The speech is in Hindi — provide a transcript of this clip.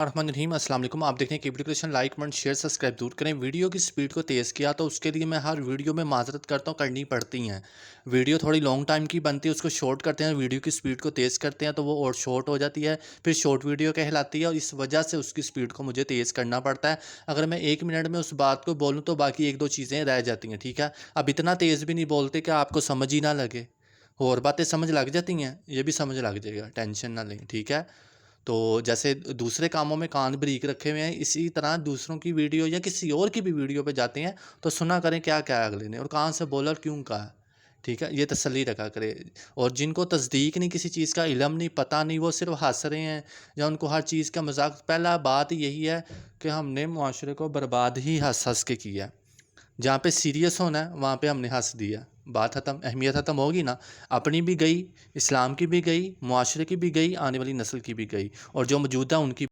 रहीम अस्सलाम वालेकुम। आप देख रहे हैं cable creation. Like comment share subscribe जरूर करें। वीडियो की स्पीड को तेज़ किया तो उसके लिए मैं हर वीडियो में माजरत करता हूँ, करनी पड़ती हैं। वीडियो थोड़ी लॉन्ग टाइम की बनती है, उसको शॉर्ट करते हैं, वीडियो की स्पीड को तेज़ करते हैं तो वो और शॉर्ट हो जाती है, फिर शॉर्ट वीडियो कहलाती है और इस वजह से उसकी स्पीड को मुझे तेज़ करना पड़ता है। अगर मैं 1 मिनट में उस बात को बोलूँ तो बाकी एक दो चीज़ें रह जाती हैं, ठीक है। अब इतना तेज़ भी नहीं बोलते कि आपको समझ ही ना लगे, और बातें समझ लग जाती हैं, ये भी समझ लग जाएगा, टेंशन ना लें, ठीक है। तो जैसे दूसरे कामों में कान बरीक रखे हुए हैं, इसी तरह दूसरों की वीडियो या किसी और की भी वीडियो पे जाते हैं तो सुना करें क्या क्या अगले ने और कहाँ से बोला और क्यों कहा, ठीक है। ये तसल्ली रखा करे। और जिनको तस्दीक नहीं, किसी चीज़ का इल्म नहीं, पता नहीं, वो सिर्फ हंस रहे हैं या उनको हर चीज़ का मजाक, पहला बात यही है कि हमने मुआशरे को बर्बाद ही हंस हंस के किया है। जहाँ पे सीरियस होना है वहाँ पे हमने हंस दिया, बात ख़त्म, अहमियत ख़त्म होगी ना। अपनी भी गई, इस्लाम की भी गई, मुआशरे की भी गई, आने वाली नस्ल की भी गई, और जो मौजूदा उनकी